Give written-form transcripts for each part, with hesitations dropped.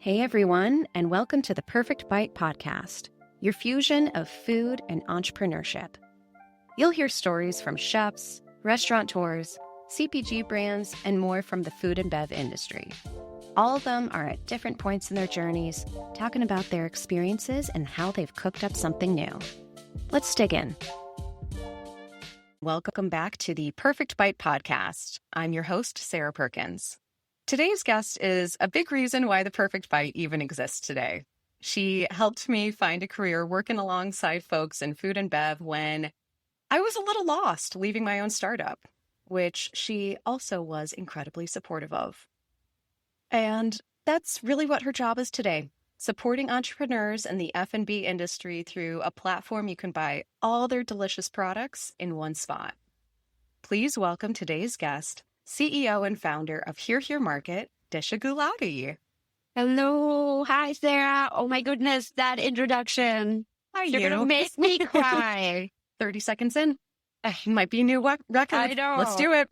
Hey everyone, and welcome to the Perfect Bite podcast, your fusion of food and entrepreneurship. You'll hear stories from chefs, restaurateurs, CPG brands, and more from the food and bev industry. All of them are at different points in their journeys, talking about their experiences and how they've cooked up something new. Let's dig in. Welcome back to the Perfect Bite podcast. I'm your host, Sarah Perkins. Today's guest is a big reason why the Perfect Bite even exists today. She helped me find a career working alongside folks in food and bev when I was a little lost leaving my own startup, which she also was incredibly supportive of. And that's really what her job is today, supporting entrepreneurs in the F&B industry through a platform you can buy all their delicious products in one spot. Please welcome today's guest, CEO and founder of Here Market, Disha Gulati. Hello. Hi, Sarah. Oh my goodness, that introduction. You're going to make me cry. 30 seconds in. Might be a new record. I know. Let's do it.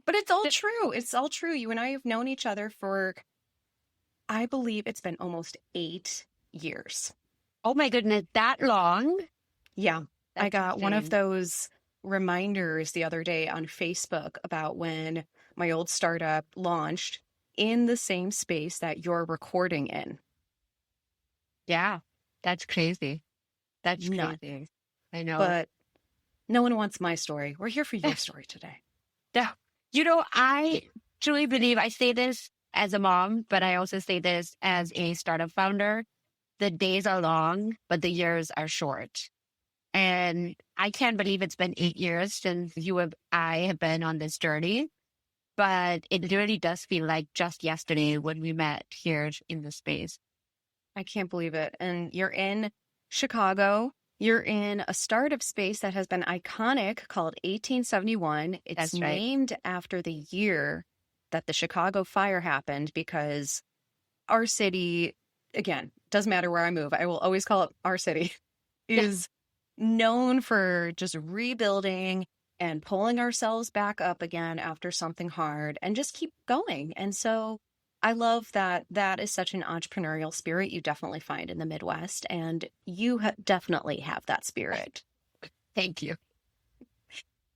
But it's all true. It's all true. You and I have known each other for, I believe it's been almost 8 years. Oh my goodness, that long? Yeah. That's I got one of insane. those reminders the other day on Facebook about when my old startup launched in the same space that you're recording in. Yeah, that's crazy. That's Nuts. crazy. I know. But no one wants my story. We're here for your story today. Yeah. You know, I truly believe, I say this as a mom, but I also say this as a startup founder. The days are long, but the years are short. And I can't believe it's been 8 years since I have been on this journey. But it really does feel like just yesterday when we met here in the space. I can't believe it. And you're in Chicago. You're in a startup space that has been iconic called 1871. It's That's right. named after the year that the Chicago fire happened because our city, again, doesn't matter where I move, I will always call it our city, is known for just rebuilding and pulling ourselves back up again after something hard and just keep going. And so I love that that is such an entrepreneurial spirit you definitely find in the Midwest, and you definitely have that spirit. Thank you.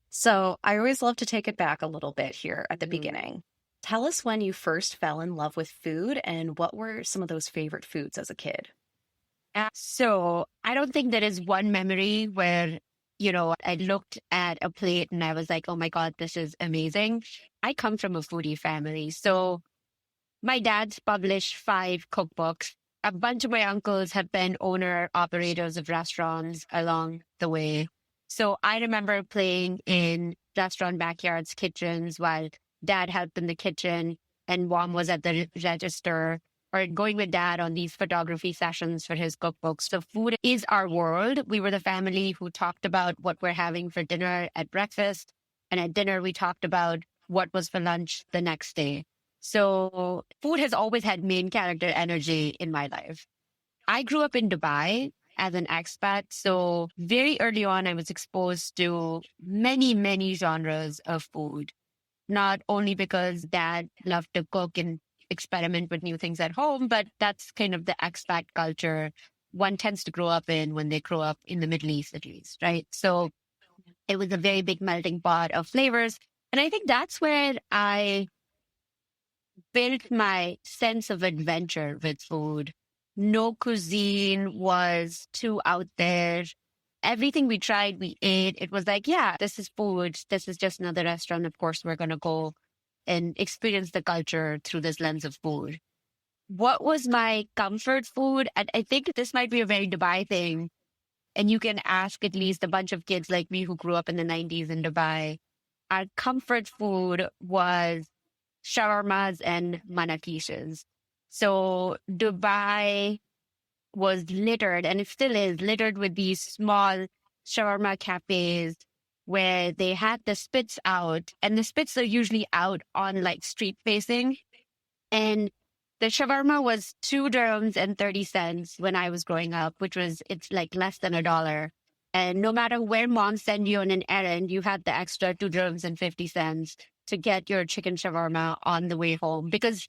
So I always love to take it back a little bit here at the Mhm. beginning. Tell us when you first fell in love with food and what were some of those favorite foods as a kid? So I don't think there is one memory where, I looked at a plate and I was like, oh my God, this is amazing. I come from a foodie family. So my dad's published 5 cookbooks. A bunch of my uncles have been owner-operators of restaurants along the way. So I remember playing in restaurant backyards, kitchens, while dad helped in the kitchen and mom was at the register, or going with dad on these photography sessions for his cookbooks. So food is our world. We were the family who talked about what we're having for dinner at breakfast. And at dinner, we talked about what was for lunch the next day. So food has always had main character energy in my life. I grew up in Dubai as an expat. So very early on, I was exposed to many, many genres of food. Not only because dad loved to cook and experiment with new things at home, but that's kind of the expat culture one tends to grow up in when they grow up in the Middle East, at least, right? So it was a very big melting pot of flavors. And I think that's where I built my sense of adventure with food. No cuisine was too out there. Everything we tried, we ate. It was like, yeah, this is food. This is just another restaurant. Of course, we're going to go and experience the culture through this lens of food. What was my comfort food? And I think this might be a very Dubai thing. And you can ask at least a bunch of kids like me who grew up in the 90s in Dubai. Our comfort food was shawarmas and manakishas. So Dubai was littered, and it still is, littered with these small shawarma cafes where they had the spits out, and the spits are usually out on like street facing. And the shawarma was 2 dirhams and 30 cents when I was growing up, it's like less than $1. And no matter where mom sent you on an errand, you had the extra 2 dirhams and 50 cents to get your chicken shawarma on the way home. Because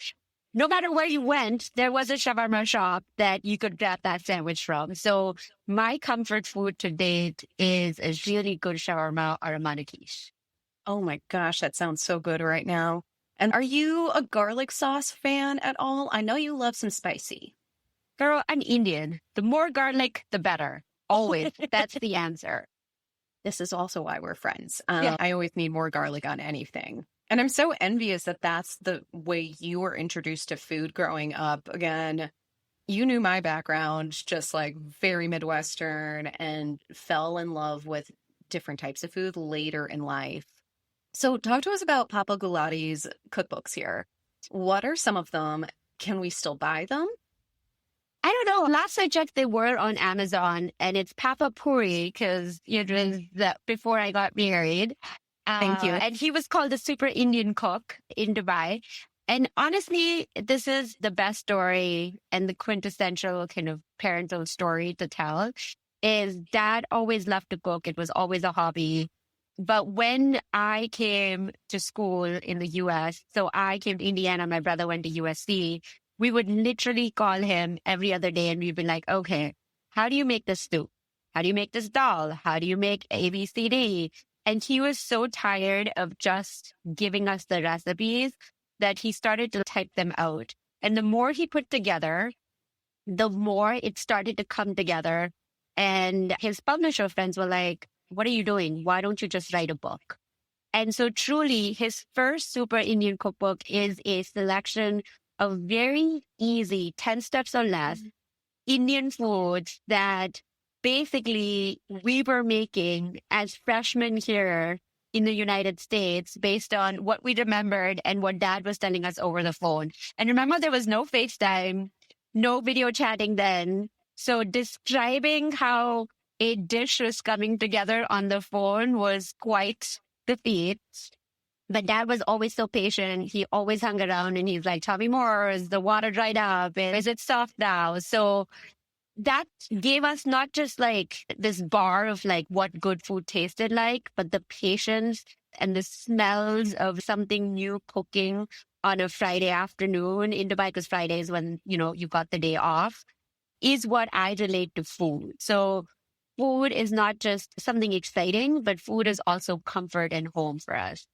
no matter where you went, there was a shawarma shop that you could grab that sandwich from. So my comfort food to date is a really good shawarma or a manakish. Oh my gosh, that sounds so good right now. And are you a garlic sauce fan at all? I know you love some spicy. Girl, I'm Indian. The more garlic, the better. Always. That's the answer. This is also why we're friends. Yeah. I always need more garlic on anything. And I'm so envious that that's the way you were introduced to food growing up. Again, you knew my background, just like very Midwestern, and fell in love with different types of food later in life. So talk to us about Papa Gulati's cookbooks here. What are some of them? Can we still buy them? I don't know. Last I checked, they were on Amazon, and it's Papa Puri because it was before I got married. Thank you. And he was called the Super Indian Cook in Dubai. And honestly, this is the best story and the quintessential kind of parental story to tell. Is dad always loved to cook. It was always a hobby. But when I came to school in the US, so I came to Indiana, my brother went to USC, we would literally call him every other day and we'd be like, okay, how do you make this stew? How do you make this dal? How do you make ABCD? And he was so tired of just giving us the recipes that he started to type them out. And the more he put together, the more it started to come together. And his publisher friends were like, what are you doing? Why don't you just write a book? And so truly, his first Super Indian cookbook is a selection of very easy, 10 steps or less, Indian foods that basically we were making as freshmen here in the United States based on what we remembered and what dad was telling us over the phone. And remember, there was no FaceTime, no video chatting then. So describing how a dish was coming together on the phone was quite the feat. But dad was always so patient. He always hung around and he's like, tell me more. Is the water dried up? Is it soft now? So that gave us not just like this bar of like what good food tasted like, but the patience and the smells of something new cooking on a Friday afternoon in Dubai, because Friday is when, you got the day off, is what I relate to food. So food is not just something exciting, but food is also comfort and home for us.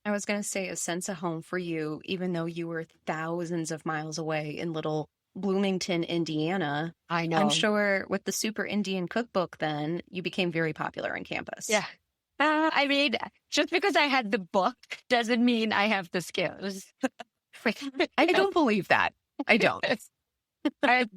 I was going to say a sense of home for you, even though you were thousands of miles away in little Bloomington, Indiana. I know. I'm sure with the Super Indian Cookbook, then you became very popular on campus. Yeah. I mean, just because I had the book doesn't mean I have the skills. I don't believe that. I don't. I'm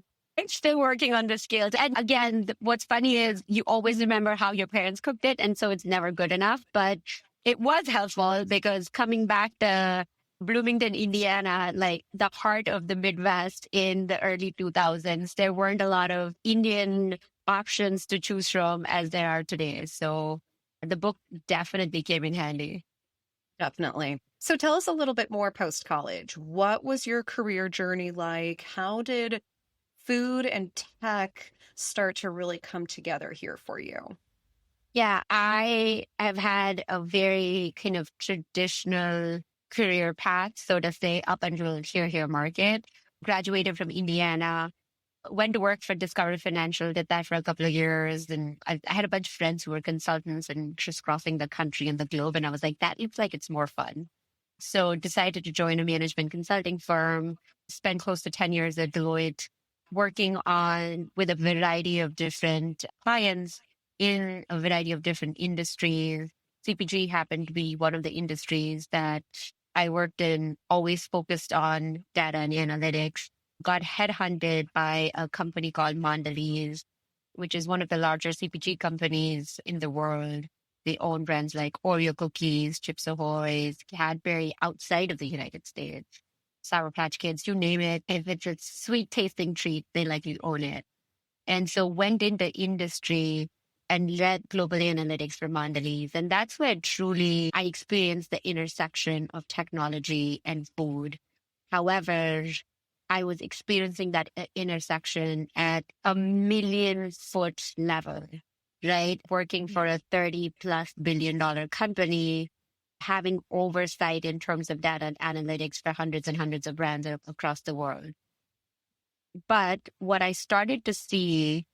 still working on the skills. And again, what's funny is you always remember how your parents cooked it. And so it's never good enough. But it was helpful because coming back to Bloomington, Indiana, like the heart of the Midwest in the early 2000s, there weren't a lot of Indian options to choose from as there are today. So the book definitely came in handy. Definitely. So tell us a little bit more post-college. What was your career journey like? How did food and tech start to really come together here for you? Yeah, I have had a very kind of traditional career path, so to say, up until here market. Graduated from Indiana, went to work for Discovery Financial, did that for a couple of years. And I had a bunch of friends who were consultants and crisscrossing the country and the globe. And I was like, that looks like it's more fun. So decided to join a management consulting firm, spent close to 10 years at Deloitte, working with a variety of different clients in a variety of different industries. CPG happened to be one of the industries that I worked in, always focused on data and analytics. Got headhunted by a company called Mondelez, which is one of the larger CPG companies in the world. They own brands like Oreo cookies, Chips Ahoy, Cadbury outside of the United States, Sour Patch Kids, you name it. If it's a sweet tasting treat, they likely own it. And so went into industry and led global analytics for Mondelez. And that's where truly I experienced the intersection of technology and food. However, I was experiencing that intersection at a million-foot level, right? Working for a $30+ billion company having oversight in terms of data and analytics for hundreds and hundreds of brands across the world. But what I started to see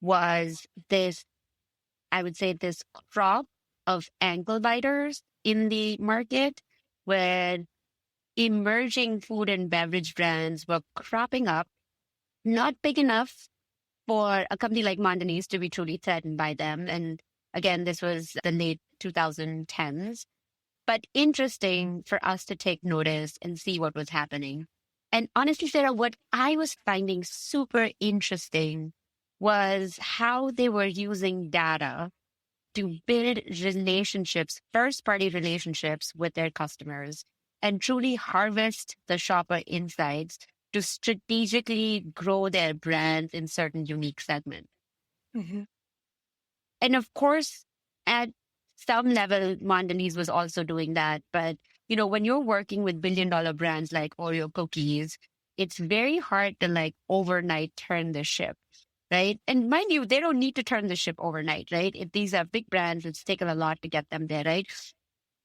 was this, I would say, this crop of ankle biters in the market where emerging food and beverage brands were cropping up, not big enough for a company like Mondelez to be truly threatened by them. And again, this was the late 2010s, but interesting for us to take notice and see what was happening. And honestly, Sarah, what I was finding super interesting was how they were using data to build relationships, first party relationships with their customers, and truly harvest the shopper insights to strategically grow their brands in certain unique segments. Mm-hmm. And of course, at some level, Mondelez was also doing that. But, when you're working with billion-dollar brands like Oreo cookies, it's very hard to like overnight turn the ship, right? And mind you, they don't need to turn the ship overnight, right? If these are big brands, it's taken a lot to get them there, right?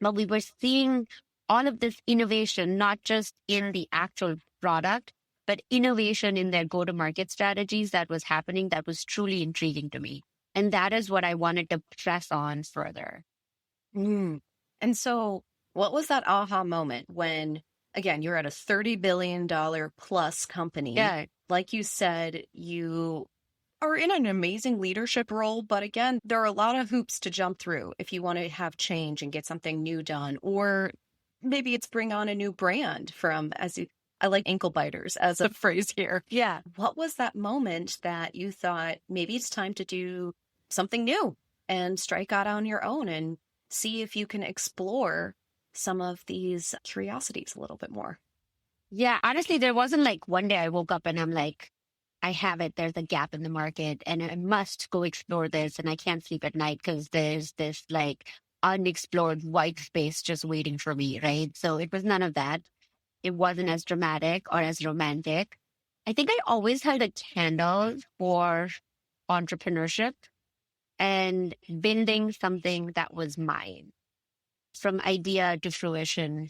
But we were seeing all of this innovation, not just in the actual product, but innovation in their go-to-market strategies that was happening that was truly intriguing to me. And that is what I wanted to press on further. And so what was that aha moment when, again, you're at a $30 billion plus company? Yeah. Like you said, you are in an amazing leadership role, but again, there are a lot of hoops to jump through if you want to have change and get something new done, or maybe it's bring on a new brand from, I like ankle biters as a phrase here. Yeah. What was that moment that you thought maybe it's time to do something new and strike out on your own and see if you can explore some of these curiosities a little bit more? Yeah. Honestly, there wasn't like one day I woke up and I'm like, I have it. There's a gap in the market and I must go explore this. And I can't sleep at night because there's this like unexplored white space just waiting for me. Right. So it was none of that. It wasn't as dramatic or as romantic. I think I always held a candle for entrepreneurship and building something that was mine from idea to fruition.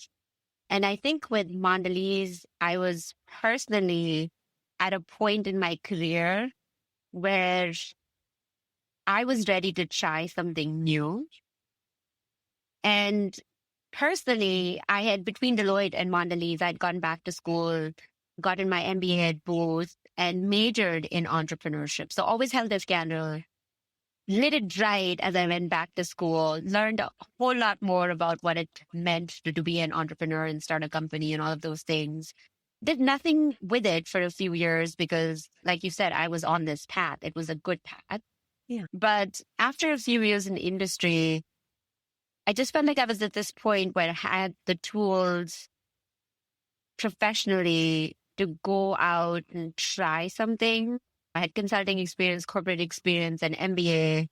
And I think with Mondelez, I was personally at a point in my career where I was ready to try something new. And personally, I had between Deloitte and Mondelez, I'd gone back to school, gotten my MBA at both, and majored in entrepreneurship. So always held this candle, lit it right as I went back to school, learned a whole lot more about what it meant to be an entrepreneur and start a company and all of those things. Did nothing with it for a few years because, like you said, I was on this path. It was a good path. Yeah. But after a few years in the industry, I just felt like I was at this point where I had the tools professionally to go out and try something. I had consulting experience, corporate experience, and MBA.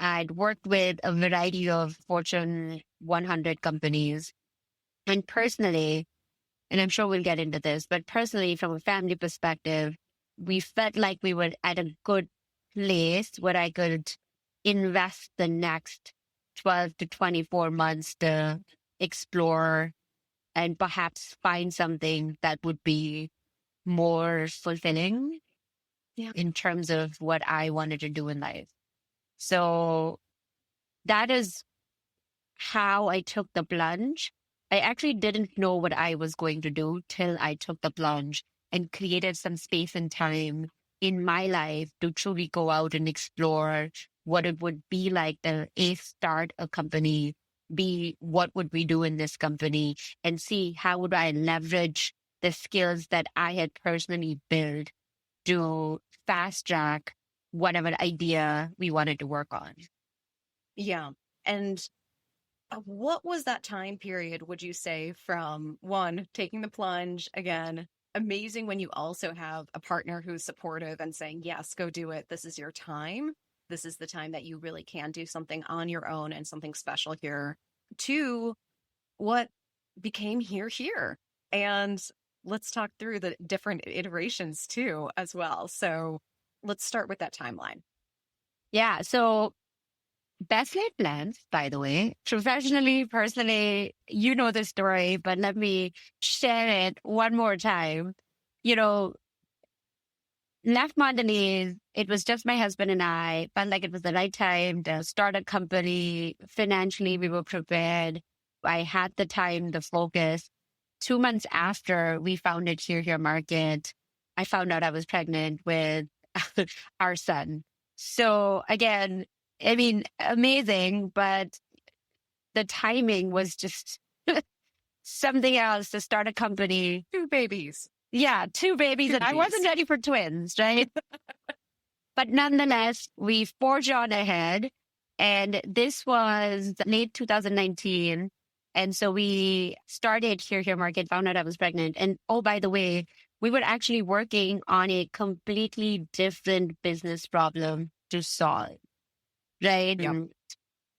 I'd worked with a variety of Fortune 100 companies. And personally, and I'm sure we'll get into this, but personally, from a family perspective, we felt like we were at a good place where I could invest the next 12 to 24 months to explore and perhaps find something that would be more fulfilling in terms of what I wanted to do in life. So that is how I took the plunge. I actually didn't know what I was going to do till I took the plunge and created some space and time in my life to truly go out and explore what it would be like to start a company, B, what would we do in this company, and C, how would I leverage the skills that I had personally built to fast track whatever idea we wanted to work on. Yeah. And what was that time period, would you say, from one, taking the plunge, again, amazing when you also have a partner who's supportive and saying, yes, go do it. This is your time. This is the time that you really can do something on your own and something special here. Two, what became here. And let's talk through the different iterations too, as well. So let's start with that timeline. Yeah. So Best laid plans, by the way. Professionally, personally, you know the story, but let me share it one more time. You know, left Mondelez, it was just my husband and I. Felt like it was the right time to start a company. Financially, we were prepared. I had the time, the focus. 2 months after we founded Here Market, I found out I was pregnant with our son. So again, I mean, amazing, but the timing was just something else to start a company. Two babies. Yeah, two babies. And I wasn't ready for twins, right? But nonetheless, we forged on ahead. And this was late 2019. And so we started Here Market, found out I was pregnant. And oh, by the way, we were actually working on a completely different business problem to solve, right? Yep. And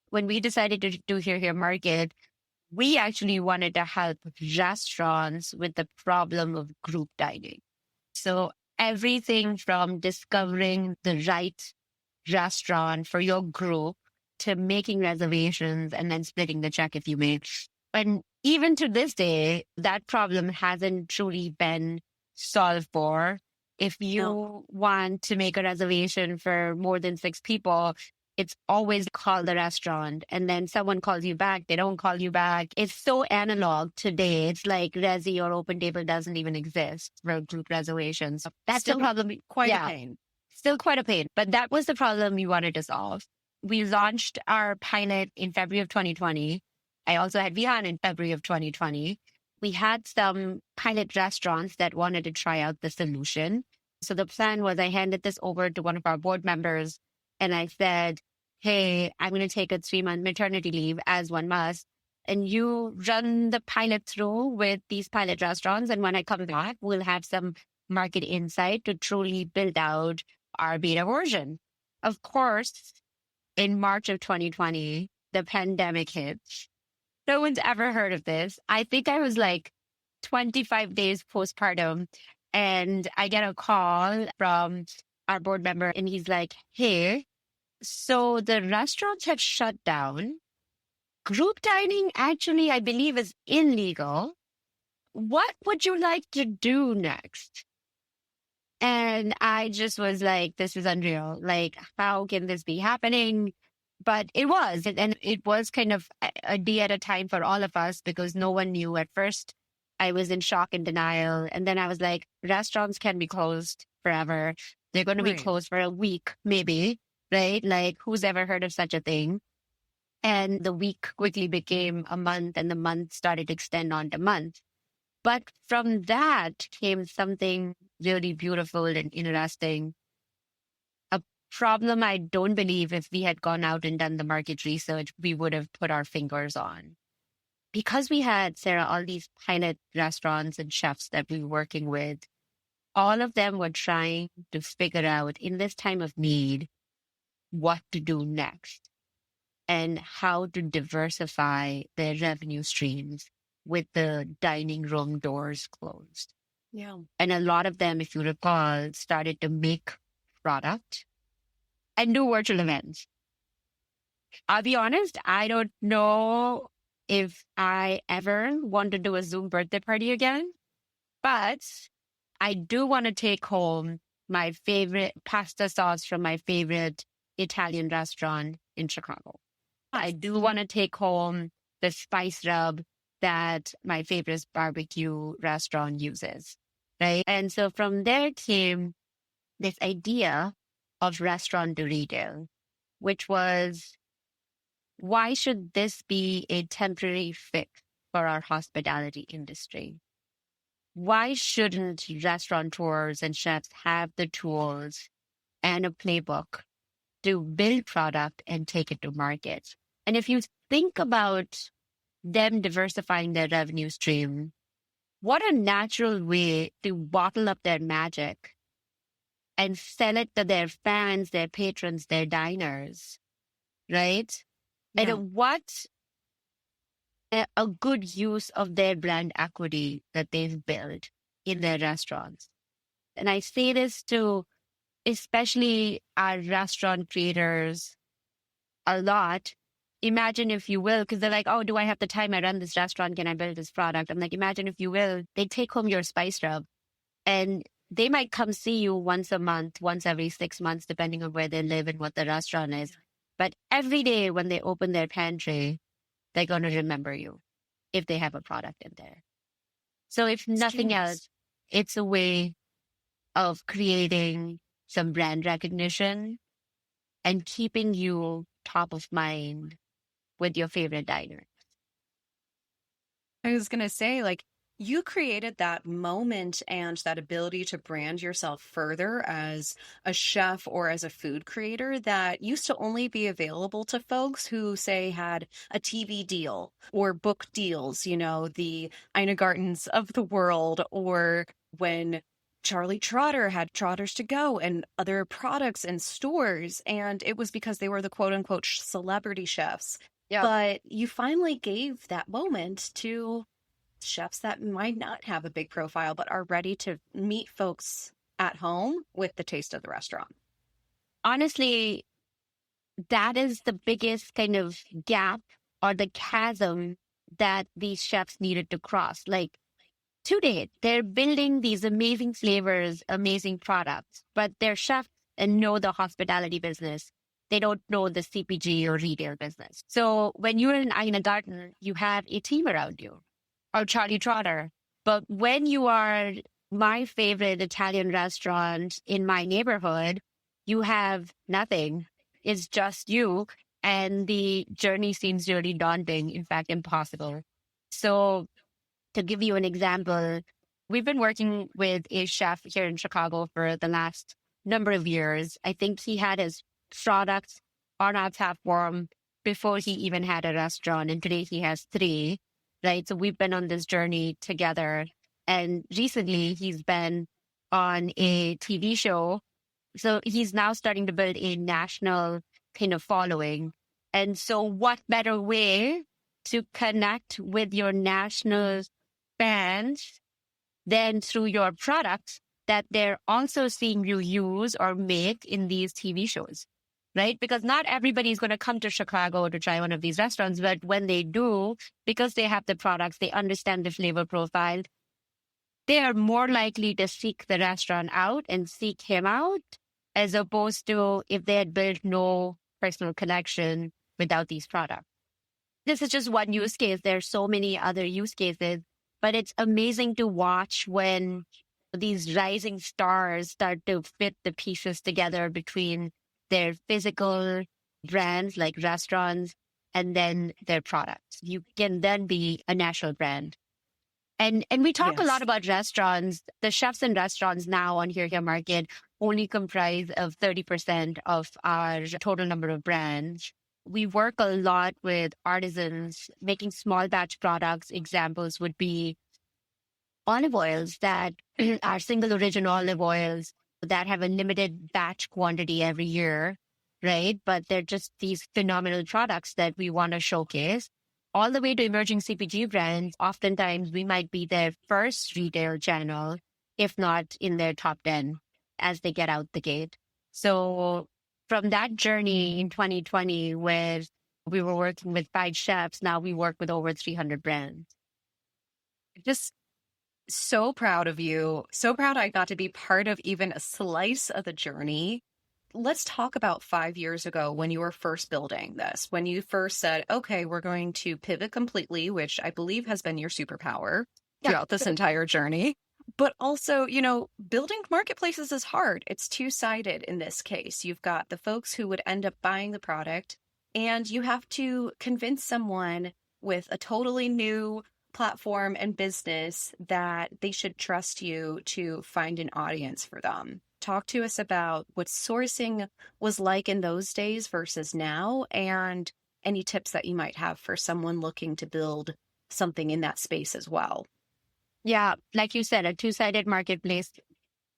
when we decided to do Here Market, we actually wanted to help restaurants with the problem of group dining. So everything from discovering the right restaurant for your group to making reservations and then splitting the check if you may. And even to this day, that problem hasn't truly been solved for. If you want to make a reservation for more than 6 people, it's always call the restaurant and then someone calls you back. They don't call you back. It's so analog today. It's like Resi or Open Table doesn't even exist for group reservations. That's Still the problem. Quite a pain. Still quite a pain. But that was the problem we wanted to solve. We launched our pilot in February of 2020. I also had Vihan in February of 2020. We had some pilot restaurants that wanted to try out the solution. So the plan was I handed this over to one of our board members and I said, hey, I'm going to take a 3-month maternity leave as one must. And you run the pilot through with these pilot restaurants. And when I come back, we'll have some market insight to truly build out our beta version. Of course, in March of 2020, the pandemic hit. No one's ever heard of this. I think I was like 25 days postpartum. And I get a call from our board member and he's like, hey, so the restaurants have shut down. Group dining actually, I believe, is illegal. What would you like to do next? And I just was like, this is unreal. Like, how can this be happening? But it was. And it was kind of a day at a time for all of us because no one knew at first. I was in shock and denial. And then I was like, restaurants can be closed forever. They're going to be closed for a week, maybe, right? Like, who's ever heard of such a thing? And the week quickly became a month and the month started to extend on to month. But from that came something really beautiful and interesting. A problem I don't believe if we had gone out and done the market research, we would have put our fingers on. Because we had, Sarah, all these pilot restaurants and chefs that we were working with, all of them were trying to figure out in this time of need what to do next and how to diversify their revenue streams with the dining room doors closed. Yeah. And a lot of them, if you recall, started to make product and do virtual events. I'll be honest, I don't know if I ever want to do a Zoom birthday party again, but I do want to take home my favorite pasta sauce from my favorite Italian restaurant in Chicago. I do want to take home the spice rub that my favorite barbecue restaurant uses, right? And so from there came this idea of restaurant to retail, which was, why should this be a temporary fix for our hospitality industry? Why shouldn't restaurateurs and chefs have the tools and a playbook to build product and take it to market? And if you think about them diversifying their revenue stream, what a natural way to bottle up their magic and sell it to their fans, their patrons, their diners, right? Yeah. And what a good use of their brand equity that they've built in their restaurants. And I say this to especially our restaurant creators a lot. Imagine if you will, because they're like, oh, do I have the time? I run this restaurant. Can I build this product? I'm like, imagine if you will, they take home your spice rub and they might come see you once a month, once every 6 months, depending on where they live and what the restaurant is. But every day when they open their pantry, they're going to remember you if they have a product in there. So if nothing else, it's a way of creating some brand recognition and keeping you top of mind with your favorite diners. I was going to say, like, you created that moment and that ability to brand yourself further as a chef or as a food creator that used to only be available to folks who, say, had a TV deal or book deals, you know, the Ina Gartens of the world, or when Charlie Trotter had Trotters to Go and other products in stores. And it was because they were the quote unquote celebrity chefs. Yeah. But you finally gave that moment to chefs that might not have a big profile, but are ready to meet folks at home with the taste of the restaurant. Honestly, that is the biggest kind of gap or the chasm that these chefs needed to cross. Like, to date, they're building these amazing flavors, amazing products, but they're chefs and know the hospitality business. They don't know the CPG or retail business. So when you're in Ina Garten, you have a team around you, or Charlie Trotter. But when you are my favorite Italian restaurant in my neighborhood, you have nothing. It's just you. And the journey seems really daunting, in fact, impossible. So to give you an example, we've been working with a chef here in Chicago for the last number of years. I think he had his products on our platform before he even had a restaurant. And today he has 3, right? So we've been on this journey together. And recently he's been on a TV show. So he's now starting to build a national kind of following. And so what better way to connect with your national fans than through your products that they're also seeing you use or make in these TV shows, right? Because not everybody's going to come to Chicago to try one of these restaurants, but when they do, because they have the products, they understand the flavor profile, they are more likely to seek the restaurant out and seek him out, as opposed to if they had built no personal connection without these products. This is just one use case. There are so many other use cases, but it's amazing to watch when these rising stars start to fit the pieces together between their physical brands like restaurants and then their products. You can then be a national brand. And we talk a lot about restaurants. The chefs in restaurants now on Here Market only comprise of 30% of our total number of brands. We work a lot with artisans making small batch products. Examples would be olive oils that are single origin olive oils that have a limited batch quantity every year, right? But they're just these phenomenal products that we want to showcase. All the way to emerging CPG brands, oftentimes we might be their first retail channel, if not in their top 10 as they get out the gate. So from that journey in 2020, where we were working with 5 chefs, now we work with over 300 brands. Just so proud of you. So proud I got to be part of even a slice of the journey. Let's talk about 5 years ago when you were first building this, when you first said, okay, we're going to pivot completely, which I believe has been your superpower throughout this entire journey. But also, you know, building marketplaces is hard. It's two-sided in this case. You've got the folks who would end up buying the product, and you have to convince someone with a totally new platform and business that they should trust you to find an audience for them. Talk to us about what sourcing was like in those days versus now, and any tips that you might have for someone looking to build something in that space as well. Yeah, like you said, a two-sided marketplace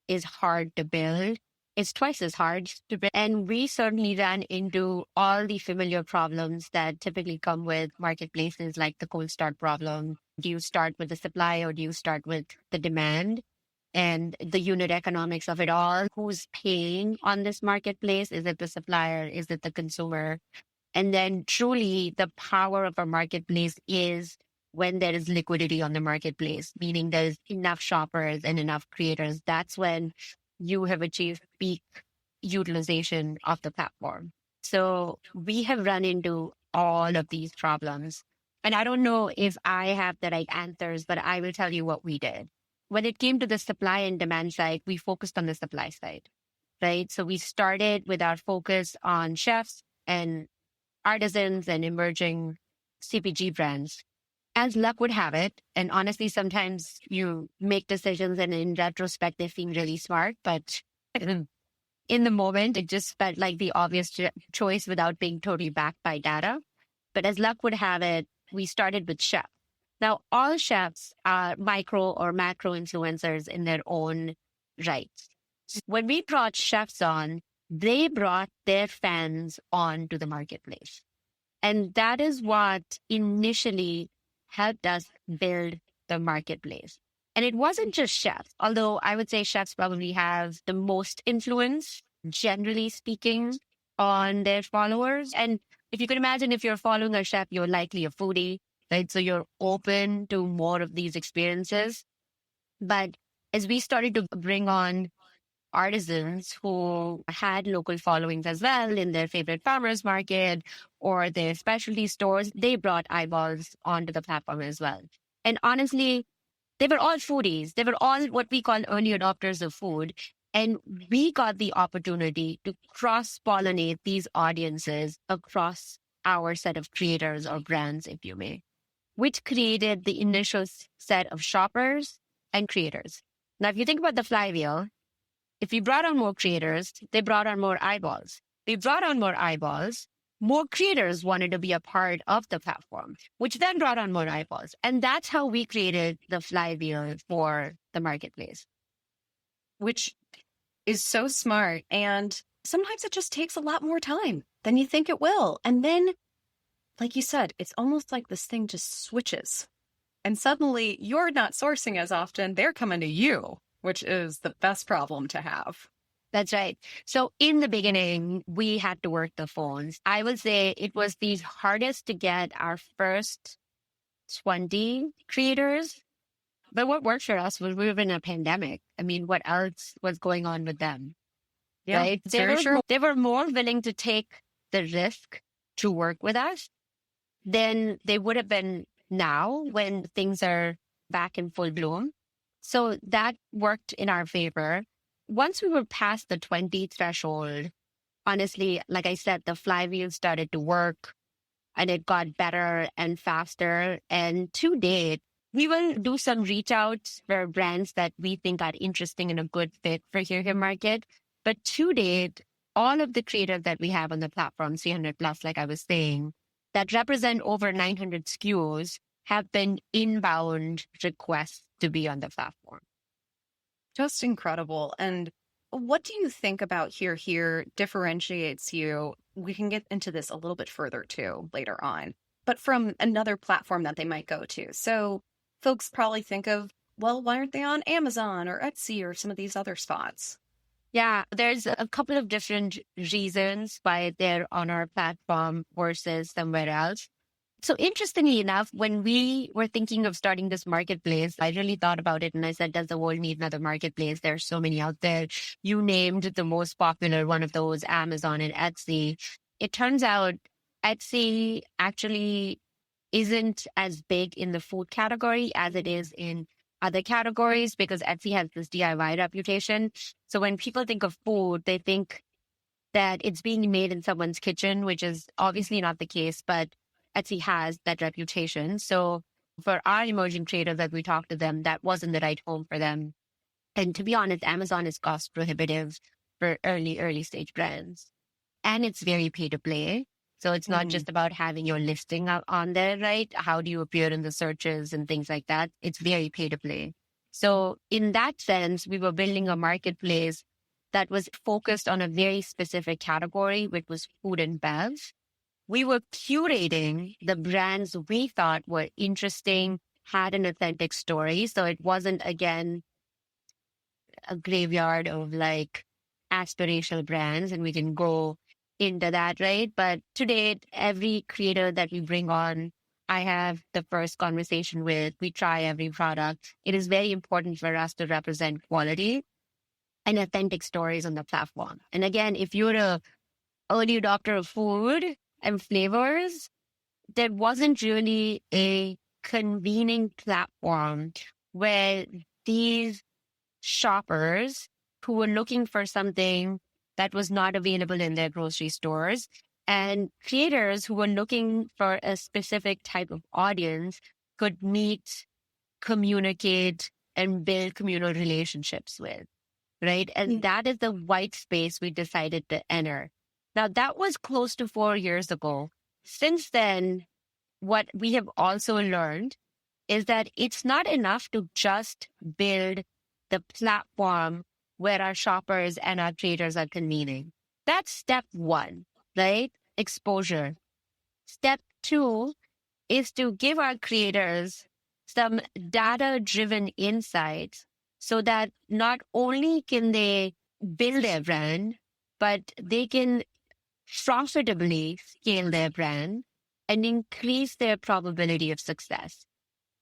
is hard to build. It's twice as hard to build. And we certainly ran into all the familiar problems that typically come with marketplaces, like the cold start problem. Do you start with the supply or do you start with the demand? And the unit economics of it all. Who's paying on this marketplace? Is it the supplier? Is it the consumer? And then truly the power of a marketplace is when there is liquidity on the marketplace, meaning there's enough shoppers and enough creators. That's when you have achieved peak utilization of the platform. So we have run into all of these problems. And I don't know if I have the right answers, but I will tell you what we did. When it came to the supply and demand side, we focused on the supply side, right? So we started with our focus on chefs and artisans and emerging CPG brands. As luck would have it, and honestly, sometimes you make decisions and in retrospect, they seem really smart, but in the moment, it just felt like the obvious choice without being totally backed by data. But as luck would have it, we started with chefs. Now, all chefs are micro or macro influencers in their own rights. When we brought chefs on, they brought their fans onto the marketplace. And that is what initially helped us build the marketplace. And it wasn't just chefs, although I would say chefs probably have the most influence, generally speaking, on their followers. And if you can imagine, if you're following a chef, you're likely a foodie, right? So you're open to more of these experiences. But as we started to bring on artisans who had local followings as well in their favorite farmers market or their specialty stores, they brought eyeballs onto the platform as well. And honestly, they were all foodies. They were all what we call early adopters of food. And we got the opportunity to cross-pollinate these audiences across our set of creators or brands, if you may, which created the initial set of shoppers and creators. Now, if you think about the flywheel, if we brought on more creators, they brought on more eyeballs. They brought on more eyeballs. More creators wanted to be a part of the platform, which then brought on more eyeballs. And that's how we created the flywheel for the marketplace. Which is so smart. And sometimes it just takes a lot more time than you think it will. And then, like you said, it's almost like this thing just switches. And suddenly you're not sourcing as often. They're coming to you, which is the best problem to have. That's right. So in the beginning, we had to work the phones. I would say it was the hardest to get our first 20 creators. But what worked for us was we were in a pandemic. I mean, what else was going on with them? Yeah, right? They were more willing to take the risk to work with us than they would have been now when things are back in full bloom. So that worked in our favor. Once we were past the 20 threshold, honestly, like I said, the flywheel started to work and it got better and faster. And to date, we will do some reach outs for brands that we think are interesting and a good fit for Here Market. But to date, all of the creators that we have on the platform, 300 plus, like I was saying, that represent over 900 SKUs have been inbound requests to be on the platform. Just incredible. And what do you think about Here differentiates you? We can get into this a little bit further too later on, but from another platform that they might go to. So folks probably think of, well, why aren't they on Amazon or Etsy or some of these other spots? Yeah, there's a couple of different reasons why they're on our platform versus somewhere else. So interestingly enough, when we were thinking of starting this marketplace, I really thought about it and I said, does the world need another marketplace? There's so many out there. You named the most popular one of those, Amazon and Etsy. It turns out Etsy actually isn't as big in the food category as it is in other categories because Etsy has this DIY reputation. So when people think of food, they think that it's being made in someone's kitchen, which is obviously not the case, but Etsy has that reputation. So for our emerging creators, as we talk to them, that wasn't the right home for them. And to be honest, Amazon is cost prohibitive for early stage brands. And it's very pay to play. So it's not just about having your listing out on there, right? How do you appear in the searches and things like that? It's very pay to play. So in that sense, we were building a marketplace that was focused on a very specific category, which was food and bev. We were curating the brands we thought were interesting, had an authentic story. So it wasn't, again, a graveyard of like aspirational brands and we can go into that, right? But to date, every creator that we bring on, I have the first conversation with, we try every product. It is very important for us to represent quality and authentic stories on the platform. And again, if you're a early adopter of food and flavors, there wasn't really a convening platform where these shoppers who were looking for something that was not available in their grocery stores and creators who were looking for a specific type of audience could meet, communicate, and build communal relationships with, right? And that is the white space we decided to enter. Now, that was close to 4 years ago. Since then, what we have also learned is that it's not enough to just build the platform where our shoppers and our traders are convening. That's step one, right? Exposure. Step two is to give our creators some data-driven insights so that not only can they build their brand, but they can profitably scale their brand and increase their probability of success.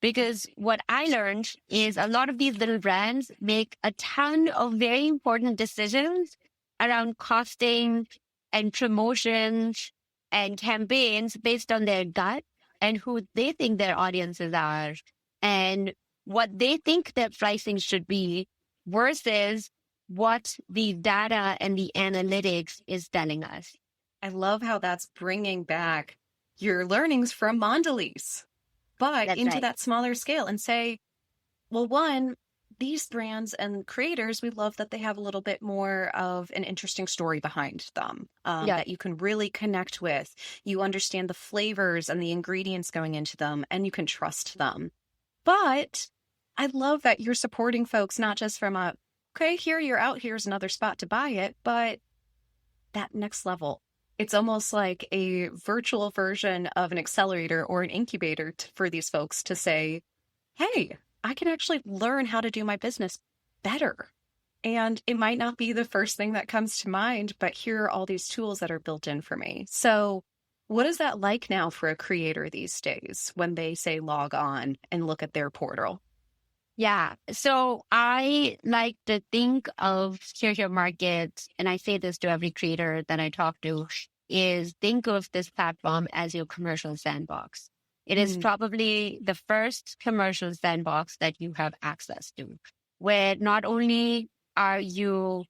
Because what I learned is a lot of these little brands make a ton of very important decisions around costing and promotions and campaigns based on their gut and who they think their audiences are and what they think their pricing should be versus what the data and the analytics is telling us. I love how that's bringing back your learnings from Mondelez, but That's into right. that smaller scale and say, well, one, these brands and creators, we love that they have a little bit more of an interesting story behind them that you can really connect with. You understand the flavors and the ingredients going into them, and you can trust them. But I love that you're supporting folks, not just from a, okay, here you're out, here's another spot to buy it, but that next level. It's almost like a virtual version of an accelerator or an incubator for these folks to say, hey, I can actually learn how to do my business better. And it might not be the first thing that comes to mind, but here are all these tools that are built in for me. So what is that like now for a creator these days when they say log on and look at their portal? Yeah. So I like to think of Your Market, and I say this to every creator that I talk to, is think of this platform as your commercial sandbox. It is probably the first commercial sandbox that you have access to, where not only are you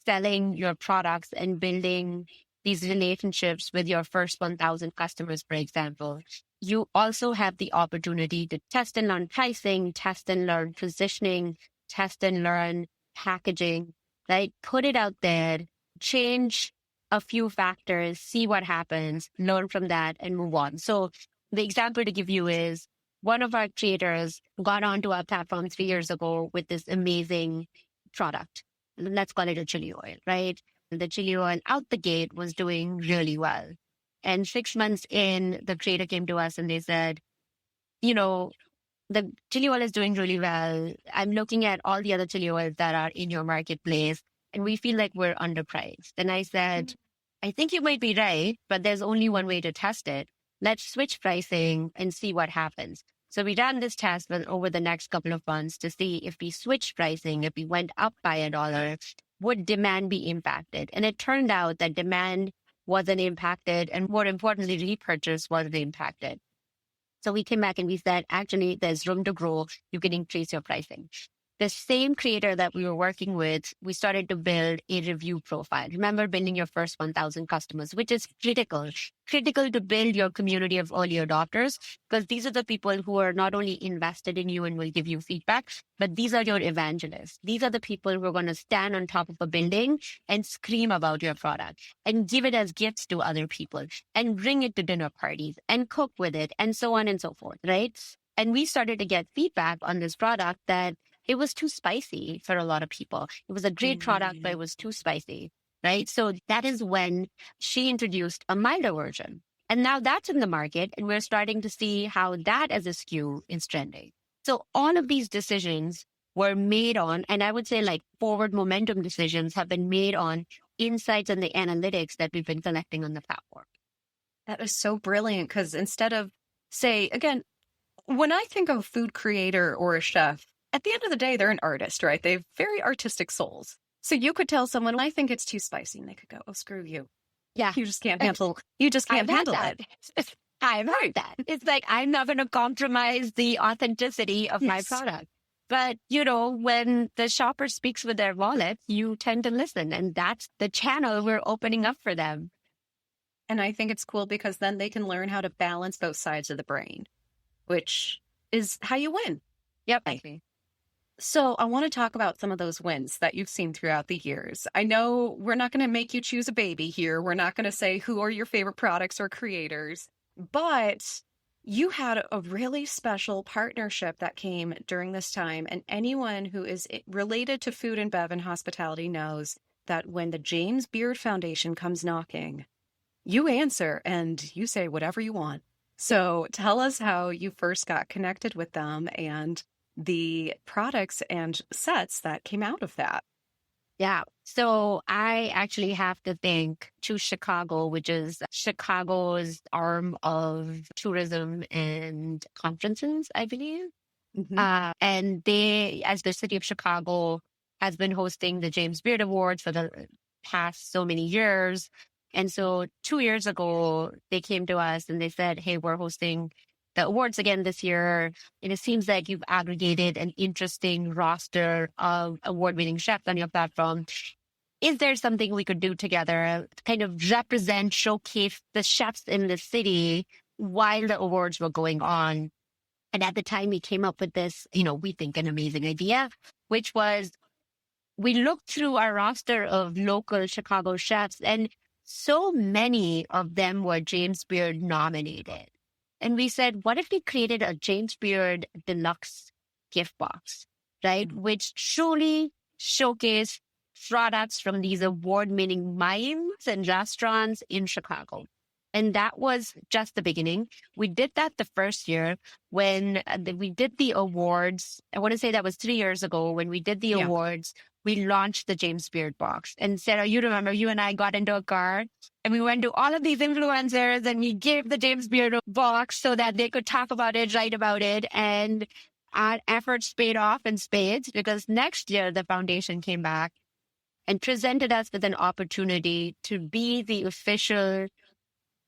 selling your products and building these relationships with your first 1,000 customers, for example, you also have the opportunity to test and learn pricing, test and learn positioning, test and learn packaging, right? Put it out there, change a few factors, see what happens, learn from that, and move on. So the example to give you is one of our creators got onto our platform 3 years ago with this amazing product. Let's call it a chili oil, right? The chili oil out the gate was doing really well. And 6 months in, the creator came to us and they said, you know, the chili oil is doing really well. I'm looking at all the other chili oils that are in your marketplace, and we feel like we're underpriced. And I said, I think you might be right, but there's only one way to test it. Let's switch pricing and see what happens. So we ran this test over the next couple of months to see if we switched pricing, if we went up by $1, would demand be impacted? And it turned out that demand wasn't impacted, and more importantly, repurchase wasn't impacted. So we came back and we said, actually, there's room to grow. You can increase your pricing. The same creator that we were working with, we started to build a review profile. Remember building your first 1,000 customers, which is critical to build your community of early adopters, because these are the people who are not only invested in you and will give you feedback, but these are your evangelists. These are the people who are going to stand on top of a building and scream about your product and give it as gifts to other people and bring it to dinner parties and cook with it and so on and so forth, right? And we started to get feedback on this product that it was too spicy for a lot of people. It was a great product, but it was too spicy, right? So that is when she introduced a milder version. And now that's in the market, and we're starting to see how that as a SKU is trending. So all of these decisions were made on, and I would say like forward momentum decisions have been made on insights and the analytics that we've been collecting on the platform. That is so brilliant because instead of, say, again, when I think of a food creator or a chef, at the end of the day, they're an artist, right? They have very artistic souls. So you could tell someone, I think it's too spicy, and they could go, oh, screw you. Yeah. You just can't handle it. I've heard that. It's like, I'm not going to compromise the authenticity of my product. But, when the shopper speaks with their wallet, you tend to listen. And that's the channel we're opening up for them. And I think it's cool because then they can learn how to balance both sides of the brain, which is how you win. Yep. So I want to talk about some of those wins that you've seen throughout the years. I know we're not going to make you choose a baby here. We're not going to say who are your favorite products or creators, but you had a really special partnership that came during this time. And anyone who is related to food and bev and hospitality knows that when the James Beard Foundation comes knocking, you answer and you say whatever you want. So tell us how you first got connected with them and the products and sets that came out of that. Yeah. So I actually have to thank To Chicago, which is Chicago's arm of tourism and conferences, I believe. Mm-hmm. And they, as the city of Chicago, has been hosting the James Beard Awards for the past so many years. And so 2 years ago, they came to us and they said, hey, we're hosting the awards again this year. And it seems like you've aggregated an interesting roster of award-winning chefs on your platform. Is there something we could do together to kind of represent, showcase the chefs in the city while the awards were going on? And at the time, we came up with this, we think an amazing idea, which was we looked through our roster of local Chicago chefs, and so many of them were James Beard nominated. And we said, what if we created a James Beard deluxe gift box, right? Which truly showcased products from these award-winning mimes and restaurants in Chicago. And that was just the beginning. We did that the first year when we did the awards. I want to say that was 3 years ago when we did the awards. We launched the James Beard box. And Sarah, you remember you and I got into a car and we went to all of these influencers and we gave the James Beard box so that they could talk about it, write about it. And our efforts paid off in spades because next year the foundation came back and presented us with an opportunity to be the official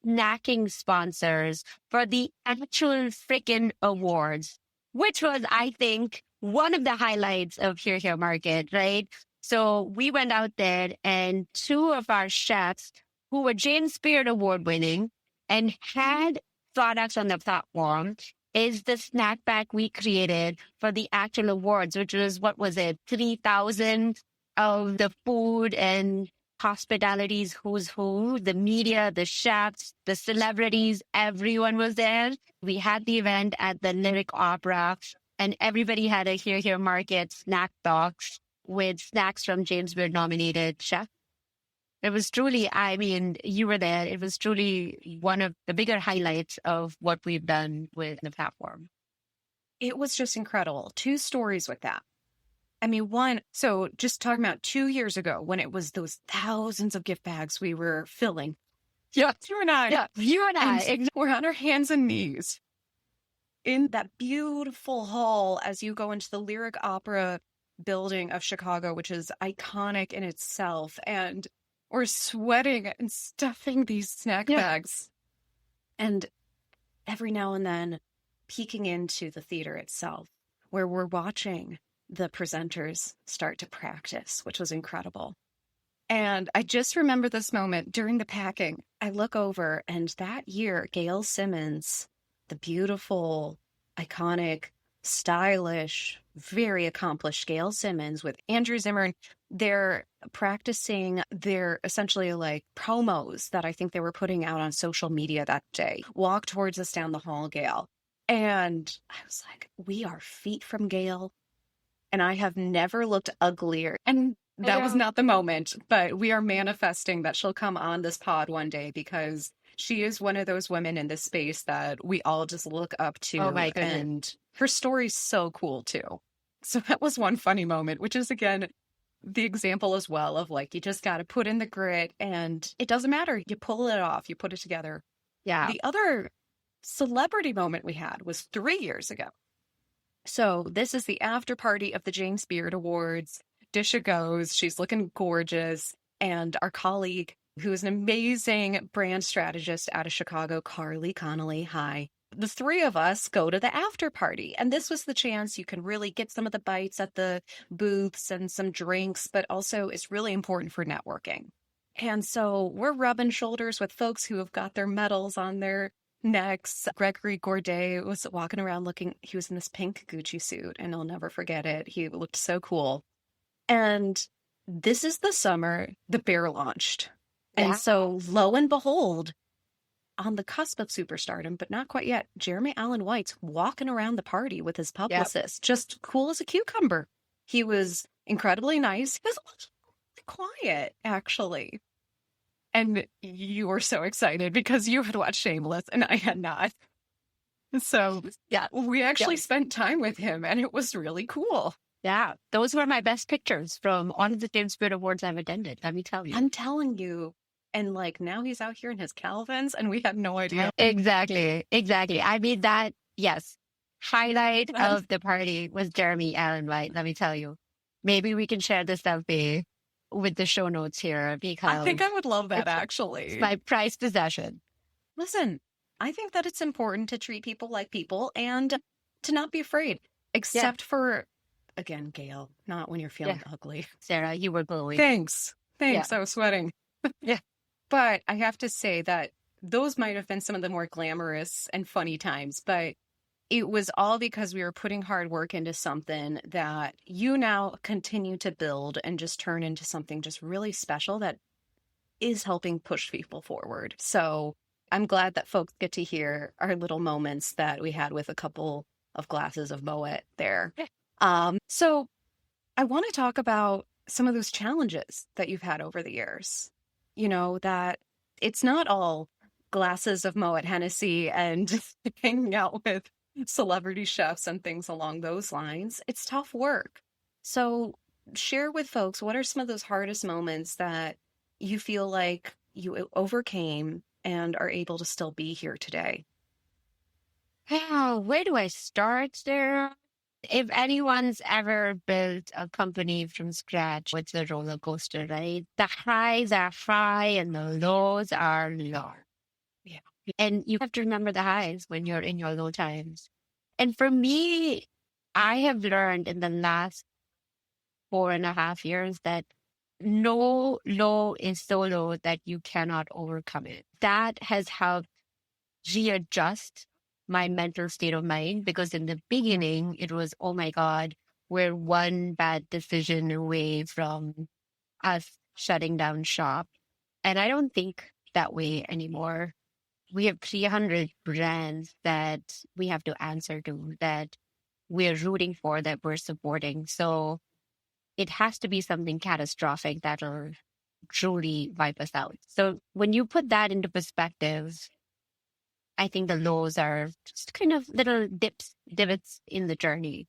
snacking sponsors for the actual freaking awards, which was, I think, one of the highlights of Here Market, right? So we went out there and two of our chefs who were James Beard award winning and had products on the platform is the snack pack we created for the actual awards, which was, 3,000 of the food and hospitality's who's who, the media, the chefs, the celebrities, everyone was there. We had the event at the Lyric Opera and everybody had a Here Market snack box with snacks from James Beard nominated chef. It was truly, you were there. It was truly one of the bigger highlights of what we've done with the platform. It was just incredible. 2 stories with that. One, so just talking about 2 years ago when it was those thousands of gift bags we were filling. Yeah. You and I. Yeah, you and I. And we're on our hands and knees in that beautiful hall as you go into the Lyric Opera building of Chicago, which is iconic in itself. And we're sweating and stuffing these snack bags. And every now and then peeking into the theater itself where we're watching the presenters start to practice, which was incredible. And I just remember this moment during the packing. I look over and that year, Gail Simmons, the beautiful, iconic, stylish, very accomplished Gail Simmons with Andrew Zimmern, they're practicing their essentially like promos that I think they were putting out on social media that day. Walk towards us down the hall, Gail. And I was like, we are feet from Gail. And I have never looked uglier. And that was not the moment, but we are manifesting that she'll come on this pod one day because she is one of those women in this space that we all just look up to. Oh my goodness. And her story's so cool too. So that was one funny moment, which is again, the example as well of like, you just got to put in the grit and it doesn't matter. You pull it off, you put it together. Yeah. The other celebrity moment we had was 3 years ago. So this is the after party of the James Beard Awards. Disha goes, she's looking gorgeous. And our colleague, who is an amazing brand strategist out of Chicago, Carly Connolly, hi. The three of us go to the after party. And this was the chance you can really get some of the bites at the booths and some drinks, but also it's really important for networking. And so we're rubbing shoulders with folks who have got their medals on their necks. Gregory Gourdet was walking around he was in this pink Gucci suit, and I'll never forget it. He looked so cool. And this is the summer the bear launched. And so lo and behold, on the cusp of superstardom, but not quite yet, Jeremy Allen White's walking around the party with his publicist, just cool as a cucumber. He was incredibly nice. He was a little quiet, actually. And you were so excited because you had watched Shameless and I had not. So we actually spent time with him and it was really cool. Yeah, those were my best pictures from all of the James Beard Awards I've attended, let me tell you. I'm telling you. And like now he's out here in his Calvins and we had no idea. Exactly. I mean that, yes. Highlight of the party was Jeremy Allen White, let me tell you. Maybe we can share the selfie with the show notes here because I think I would love that actually. It's my prized possession. Listen, I think that it's important to treat people like people and to not be afraid, except for, again, Gail, not when you're feeling ugly. Sarah, you were glowing. Thanks. I was sweating. Yeah. But I have to say that those might have been some of the more glamorous and funny times, but it was all because we were putting hard work into something that you now continue to build and just turn into something just really special that is helping push people forward. So I'm glad that folks get to hear our little moments that we had with a couple of glasses of Moet there. So I want to talk about some of those challenges that you've had over the years. You know, that it's not all glasses of Moet Hennessy and hanging out with celebrity chefs and things along those lines. It's tough work. So share with folks, what are some of those hardest moments that you feel like you overcame and are able to still be here today? Where do I start there? If anyone's ever built a company from scratch, it's a roller coaster, right? The highs are high and the lows are low. Yeah. And you have to remember the highs when you're in your low times. And for me, I have learned in the last 4.5 years that no low is so low that you cannot overcome it. That has helped readjust my mental state of mind, because in the beginning, it was, oh my God, we're one bad decision away from us shutting down shop. And I don't think that way anymore. We have 300 brands that we have to answer to, that we're rooting for, that we're supporting. So it has to be something catastrophic that will truly wipe us out. So when you put that into perspective, I think the lows are just kind of little divots in the journey.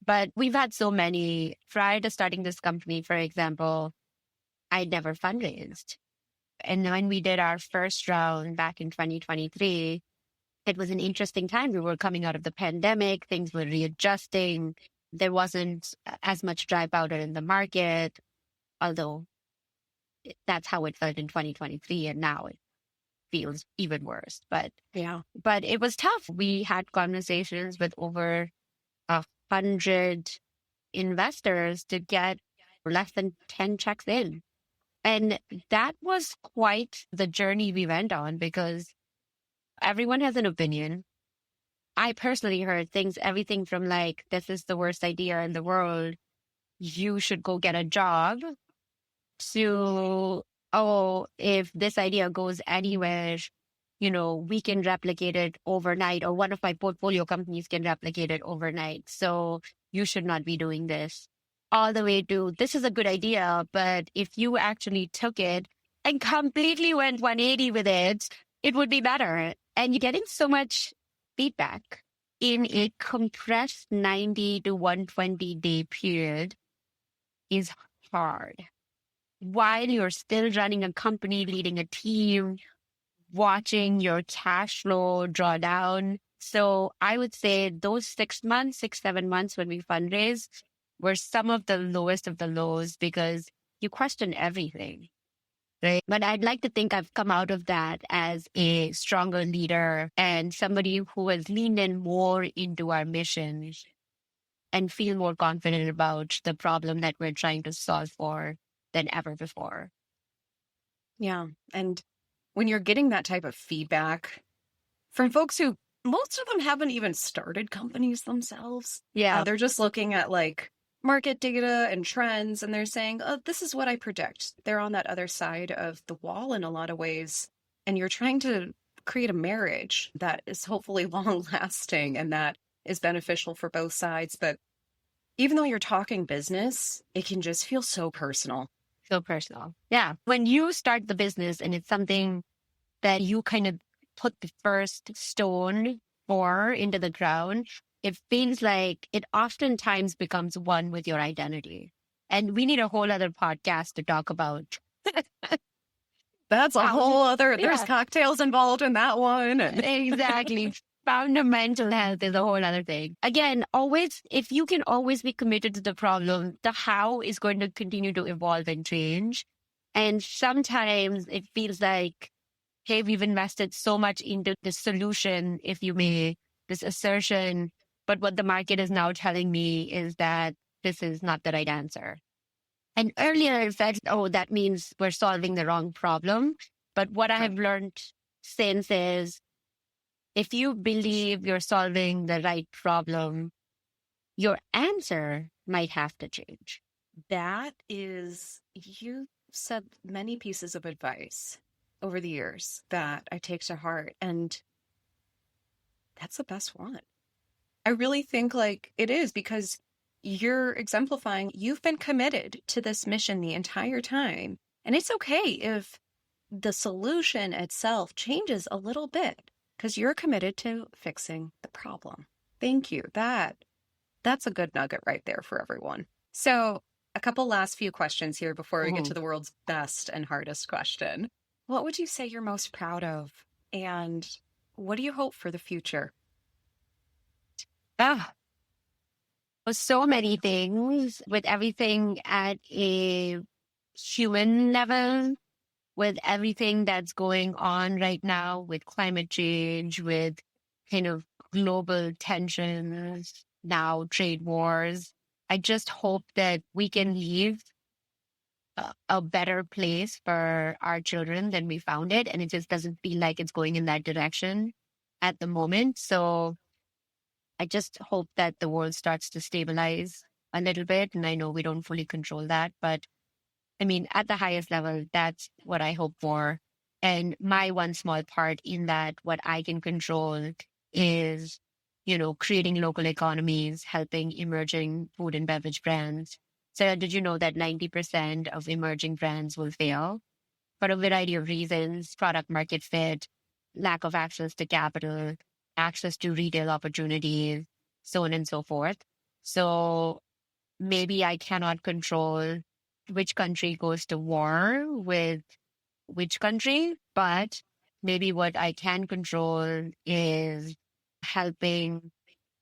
But we've had so many. Prior to starting this company, for example, I'd never fundraised. And when we did our first round back in 2023, it was an interesting time. We were coming out of the pandemic. Things were readjusting. There wasn't as much dry powder in the market, although that's how it felt in 2023. And now it feels even worse. But it was tough. We had conversations with over 100 investors to get less than 10 checks in. And that was quite the journey we went on, because everyone has an opinion. I personally heard everything from like, this is the worst idea in the world, you should go get a job, to, oh, if this idea goes anywhere, we can replicate it overnight, or one of my portfolio companies can replicate it overnight. So you should not be doing this. All the way to, this is a good idea, but if you actually took it and completely went 180 with it, it would be better. And you're getting so much feedback in a compressed 90 to 120 day period is hard while you're still running a company, leading a team, watching your cash flow draw down. So I would say those 6 months, 7 months when we fundraise were some of the lowest of the lows because you question everything, right? But I'd like to think I've come out of that as a stronger leader and somebody who has leaned in more into our mission and feel more confident about the problem that we're trying to solve for than ever before. Yeah. And when you're getting that type of feedback from folks who most of them haven't even started companies themselves. Yeah. They're just looking at like market data and trends and they're saying, oh, this is what I predict. They're on that other side of the wall in a lot of ways. And you're trying to create a marriage that is hopefully long lasting and that is beneficial for both sides. But even though you're talking business, it can just feel so personal. So personal. Yeah. When you start the business and it's something that you kind of put the first stone for into the ground, it feels like it oftentimes becomes one with your identity. And we need a whole other podcast to talk about. That's a whole other, there's cocktails involved in that one. Exactly. Fundamental health is a whole other thing. Again, always, if you can always be committed to the problem, the how is going to continue to evolve and change. And sometimes it feels like, hey, we've invested so much into the solution, if you may, this assertion. But what the market is now telling me is that this is not the right answer. And earlier I felt, oh, that means we're solving the wrong problem. But what I have learned since is if you believe you're solving the right problem, your answer might have to change. That is, you said many pieces of advice over the years that I take to heart. And that's the best one. I really think like it is because you're exemplifying, you've been committed to this mission the entire time. And it's okay if the solution itself changes a little bit because you're committed to fixing the problem. Thank you. That's a good nugget right there for everyone. So a couple last few questions here before we get to the world's best and hardest question. What would you say you're most proud of? And what do you hope for the future? So many things with everything at a human level, with everything that's going on right now with climate change, with kind of global tensions, now trade wars. I just hope that we can leave a better place for our children than we found it. And it just doesn't feel like it's going in that direction at the moment. So I just hope that the world starts to stabilize a little bit. And I know we don't fully control that, but I mean, at the highest level, that's what I hope for. And my one small part in that, what I can control is, creating local economies, helping emerging food and beverage brands. Sarah, did you know that 90% of emerging brands will fail for a variety of reasons? Product market fit, lack of access to capital, access to retail opportunities, so on and so forth. So maybe I cannot control which country goes to war with which country, but maybe what I can control is helping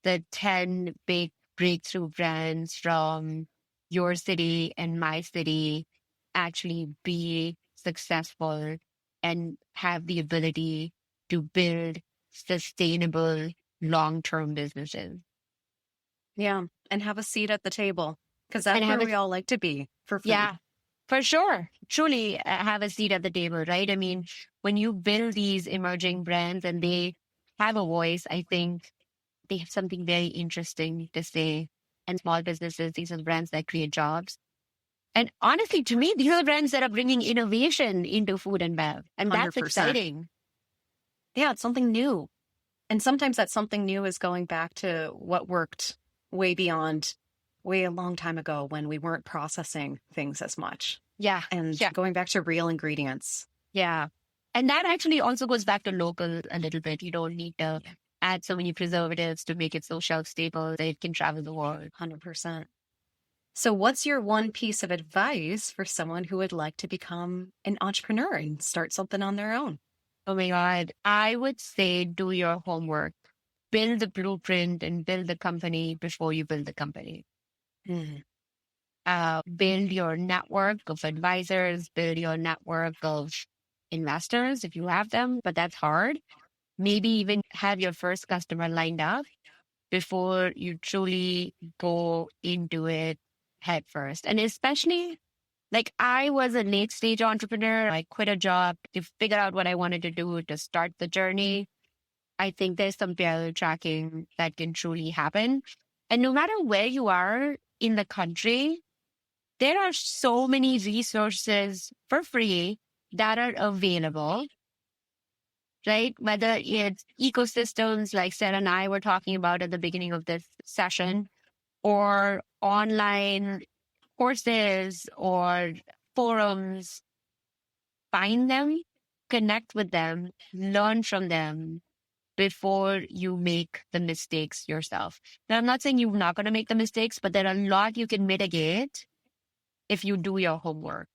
the 10 big breakthrough brands from your city and my city actually be successful and have the ability to build sustainable long-term businesses. Yeah, and have a seat at the table because that's where we all like to be for food. Yeah, for sure. Truly have a seat at the table, right? I mean, when you build these emerging brands and they have a voice, I think they have something very interesting to say. And small businesses, these are the brands that create jobs. And honestly, to me, these are the brands that are bringing innovation into food and bev. And 100%. That's exciting. Yeah, it's something new. And sometimes that something new is going back to what worked way a long time ago when we weren't processing things as much. Yeah. And going back to real ingredients. Yeah. And that actually also goes back to local a little bit. You don't need to add so many preservatives to make it so shelf stable that it can travel the world. 100%. So, what's your one piece of advice for someone who would like to become an entrepreneur and start something on their own? Oh my God. I would say do your homework, build the blueprint and build the company before you build the company. Mhm. Build your network of advisors, build your network of investors if you have them, but that's hard. Maybe even have your first customer lined up before you truly go into it head first. And especially like I was a late stage entrepreneur. I quit a job to figure out what I wanted to do to start the journey. I think there's some parallel tracking that can truly happen. And no matter where you are in the country, there are so many resources for free that are available, right? Whether it's ecosystems like Sarah and I were talking about at the beginning of this session, or online courses or forums, find them, connect with them, learn from them before you make the mistakes yourself. Now, I'm not saying you're not going to make the mistakes, but there are a lot you can mitigate if you do your homework.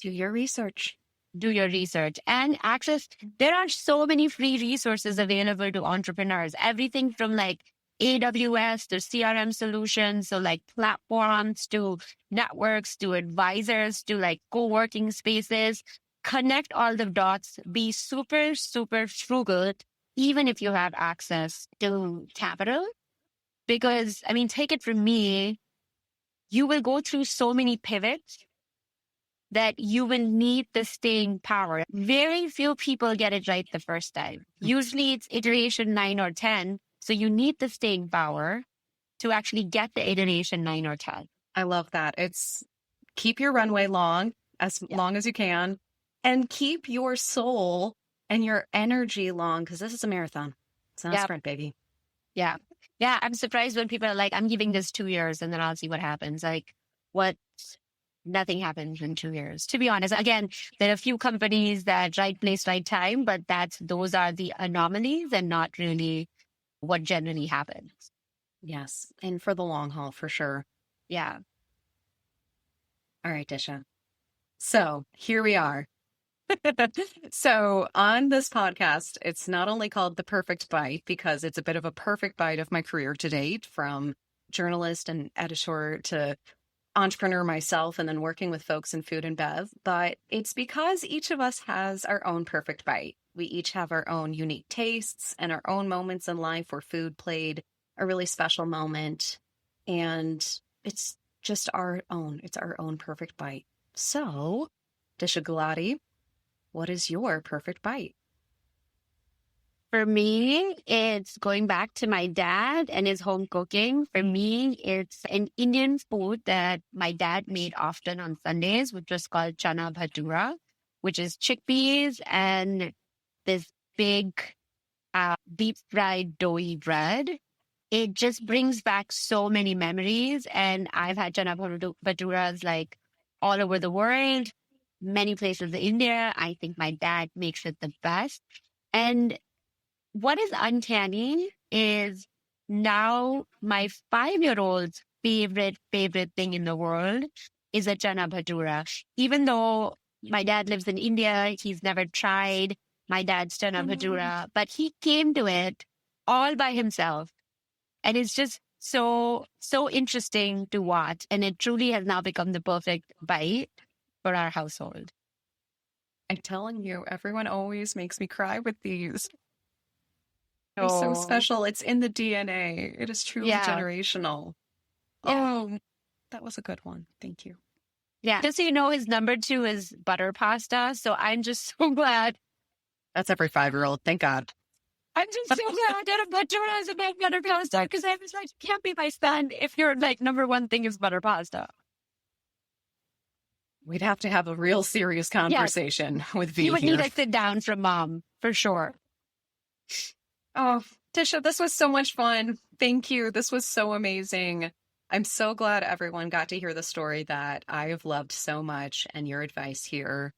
Do your research. Do your research and access. There are so many free resources available to entrepreneurs, everything from like AWS to CRM solutions, so like platforms to networks to advisors to like co-working spaces. Connect all the dots, be super, super frugal, even if you have access to capital. Because, I mean, take it from me, you will go through so many pivots that you will need the staying power. Very few people get it right the first time. Usually it's iteration 9 or 10. So you need the staying power to actually get the iteration 9 or 10. I love that. It's keep your runway long as you can, and keep your soul and your energy long, because this is a marathon. It's not a sprint, baby. Yeah. Yeah. I'm surprised when people are like, I'm giving this 2 years and then I'll see what happens. Like, what? Nothing happens in 2 years. To be honest, again, there are a few companies that right place, right time, but those are the anomalies and not really what generally happens. Yes. And for the long haul, for sure. Yeah. All right, Disha. So here we are. So on this podcast, it's not only called The Perfect Bite because it's a bit of a perfect bite of my career to date, from journalist and editor to entrepreneur myself and then working with folks in food and bev, but it's because each of us has our own perfect bite. We each have our own unique tastes and our own moments in life where food played a really special moment, and it's just it's our own perfect bite. So, Disha Gulati, what is your perfect bite? For me, it's going back to my dad and his home cooking. For me, it's an Indian food that my dad made often on Sundays, which was called chana bhatura, which is chickpeas and this big deep fried doughy bread. It just brings back so many memories. And I've had chana bhaturas like all over the world, many places in India. I think my dad makes it the best. And what is uncanny is now my 5-year-old's favorite thing in the world is a chana bhatura. Even though my dad lives in India, he's never tried my dad's chana bhatura, but he came to it all by himself. And it's just so interesting to watch. And it truly has now become the perfect bite for our household. I'm telling you, everyone always makes me cry with these. They're so special. It's in the DNA. It is truly generational. Yeah. Oh, that was a good one. Thank you. Yeah. Just so you know, his number 2 is butter pasta. So I'm just so glad. That's every 5-year-old. Thank God. I'm just so glad that a bhatura is a big butter pasta, because I was like, you can't be my son if your like number 1 thing is butter pasta. We'd have to have a real serious conversation with V. You would need to sit down from mom, for sure. Oh, Disha, this was so much fun. Thank you. This was so amazing. I'm so glad everyone got to hear the story that I have loved so much and your advice here.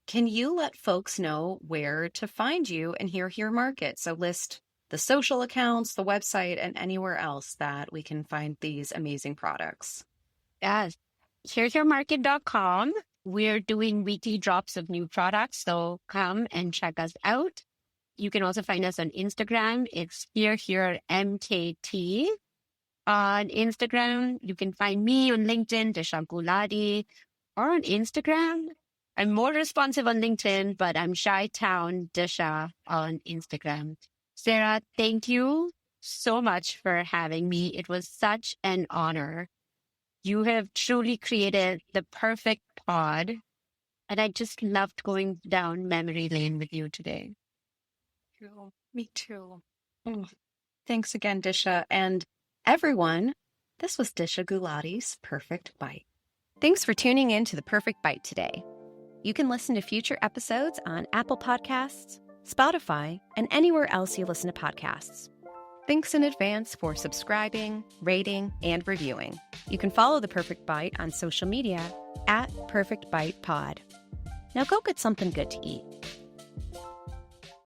Can you let folks know where to find you and hear your market? So list the social accounts, the website, and anywhere else that we can find these amazing products. Yes. Here'sYourMarket.com. We're doing weekly drops of new products, so come and check us out. You can also find us on Instagram. It's HereMKT. On Instagram, you can find me on LinkedIn, Disha Gulati, or on Instagram. I'm more responsive on LinkedIn, but I'm Chi-Town Disha on Instagram. Sarah, thank you so much for having me. It was such an honor. You have truly created the perfect pod, and I just loved going down memory lane with you today. Me too. Thanks again, Disha. And everyone, this was Disha Gulati's Perfect Bite. Thanks for tuning in to The Perfect Bite today. You can listen to future episodes on Apple Podcasts, Spotify, and anywhere else you listen to podcasts. Thanks in advance for subscribing, rating, and reviewing. You can follow The Perfect Bite on social media @PerfectBitePod. Now go get something good to eat.